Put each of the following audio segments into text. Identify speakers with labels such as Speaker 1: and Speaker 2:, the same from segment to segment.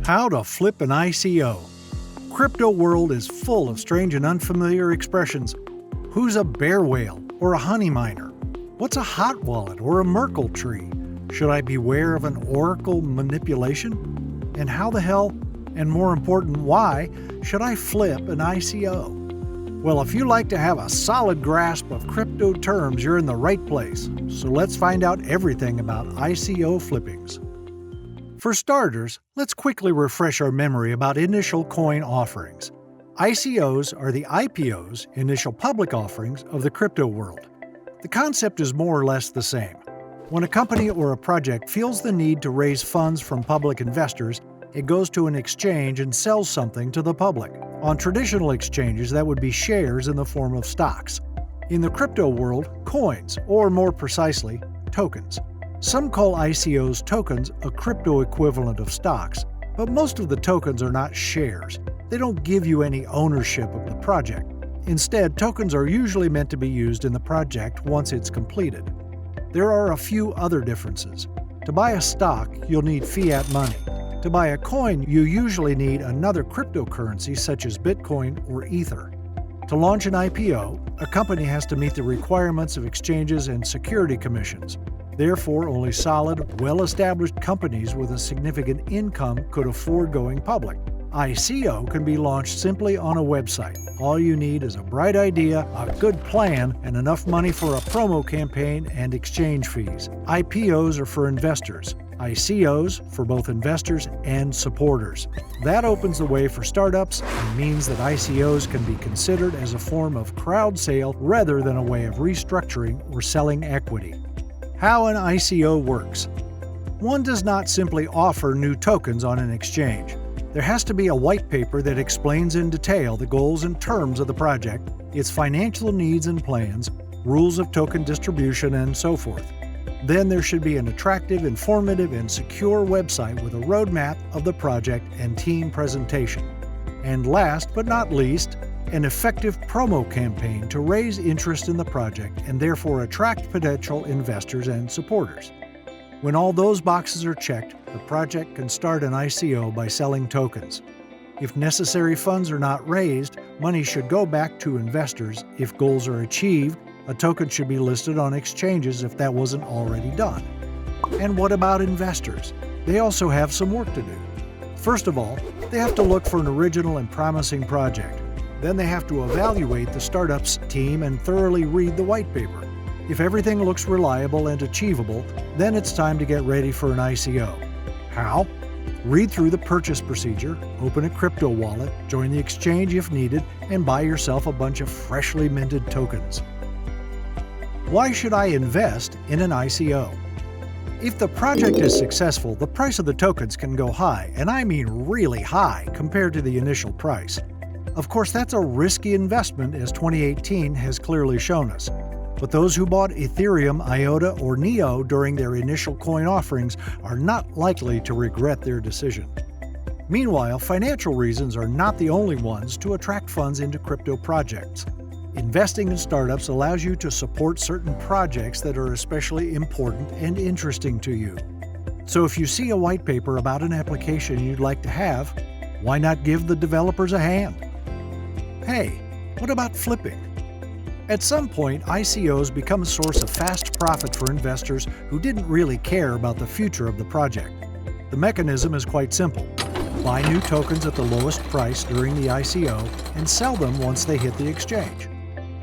Speaker 1: How to flip an ICO. Crypto world is full of strange and unfamiliar expressions. Who's a bear whale or a honey miner? What's a hot wallet or a Merkle tree? Should I beware of an oracle manipulation? And how the hell, and more important, why, should I flip an ICO? Well, if you like to have a solid grasp of crypto terms, you're in the right place. So let's find out everything about ICO flippings. For starters, let's quickly refresh our memory about initial coin offerings. ICOs are the IPOs, initial public offerings, of the crypto world. The concept is more or less the same. When a company or a project feels the need to raise funds from public investors, it goes to an exchange and sells something to the public. On traditional exchanges, that would be shares in the form of stocks. In the crypto world, coins, or more precisely, tokens. Some call ICOs tokens a crypto equivalent of stocks, but most of the tokens are not shares. They don't give you any ownership of the project. Instead, tokens are usually meant to be used in the project once it's completed. There are a few other differences. To buy a stock, you'll need fiat money. To buy a coin, you usually need another cryptocurrency such as Bitcoin or Ether. To launch an IPO, a company has to meet the requirements of exchanges and security commissions. Therefore, only solid, well-established companies with a significant income could afford going public. ICO can be launched simply on a website. All you need is a bright idea, a good plan, and enough money for a promo campaign and exchange fees. IPOs are for investors. ICOs for both investors and supporters. That opens the way for startups and means that ICOs can be considered as a form of crowd sale rather than a way of restructuring or selling equity. How an ICO works. One does not simply offer new tokens on an exchange. There has to be a white paper that explains in detail the goals and terms of the project, its financial needs and plans, rules of token distribution, and so forth. Then there should be an attractive, informative, and secure website with a roadmap of the project and team presentation. And last but not least, an effective promo campaign to raise interest in the project and therefore attract potential investors and supporters. When all those boxes are checked, the project can start an ICO by selling tokens. If necessary funds are not raised, money should go back to investors. If goals are achieved, a token should be listed on exchanges if that wasn't already done. And what about investors? They also have some work to do. First of all, they have to look for an original and promising project. Then they have to evaluate the startup's team and thoroughly read the white paper. If everything looks reliable and achievable, then it's time to get ready for an ICO. How? Read through the purchase procedure, open a crypto wallet, join the exchange if needed, and buy yourself a bunch of freshly minted tokens. Why should I invest in an ICO? If the project is successful, the price of the tokens can go high, and I mean really high compared to the initial price. Of course, that's a risky investment, as 2018 has clearly shown us. But those who bought Ethereum, IOTA, or NEO during their initial coin offerings are not likely to regret their decision. Meanwhile, financial reasons are not the only ones to attract funds into crypto projects. Investing in startups allows you to support certain projects that are especially important and interesting to you. So if you see a white paper about an application you'd like to have, why not give the developers a hand? Hey, what about flipping? At some point, ICOs become a source of fast profit for investors who didn't really care about the future of the project. The mechanism is quite simple. Buy new tokens at the lowest price during the ICO and sell them once they hit the exchange.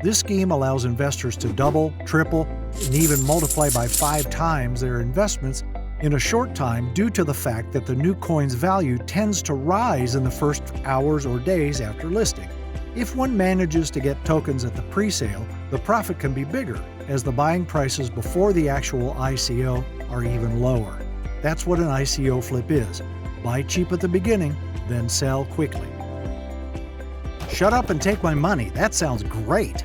Speaker 1: This scheme allows investors to double, triple, and even multiply by 5 times their investments in a short time due to the fact that the new coin's value tends to rise in the first hours or days after listing. If one manages to get tokens at the pre-sale, the profit can be bigger, as the buying prices before the actual ICO are even lower. That's what an ICO flip is. Buy cheap at the beginning, then sell quickly. Shut up and take my money. That sounds great.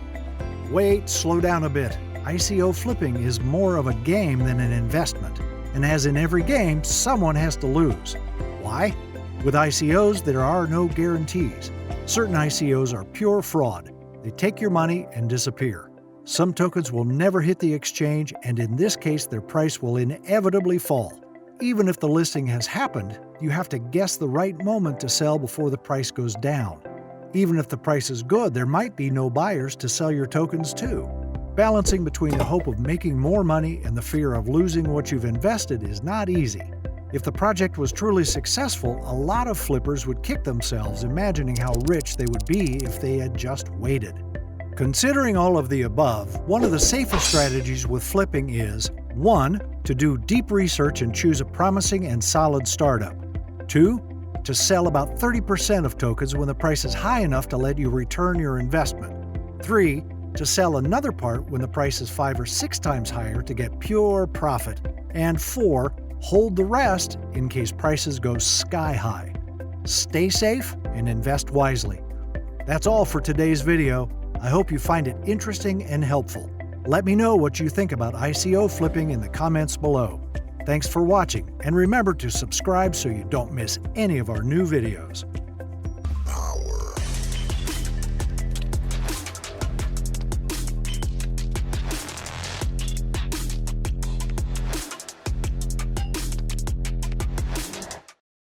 Speaker 1: Wait, slow down a bit. ICO flipping is more of a game than an investment. And as in every game, someone has to lose. Why? With ICOs, there are no guarantees. Certain ICOs are pure fraud. They take your money and disappear. Some tokens will never hit the exchange, and in this case, their price will inevitably fall. Even if the listing has happened, you have to guess the right moment to sell before the price goes down. Even if the price is good, there might be no buyers to sell your tokens to. Balancing between the hope of making more money and the fear of losing what you've invested is not easy. If the project was truly successful, a lot of flippers would kick themselves imagining how rich they would be if they had just waited. Considering all of the above, one of the safest strategies with flipping is 1. To do deep research and choose a promising and solid startup. 2. To sell about 30% of tokens when the price is high enough to let you return your investment. 3. To sell another part when the price is 5 or 6 times higher to get pure profit. And 4. Hold the rest in case prices go sky high. Stay safe and invest wisely. That's all for today's video. I hope you find it interesting and helpful. Let me know what you think about ICO flipping in the comments below. Thanks for watching, and remember to subscribe so you don't miss any of our new videos.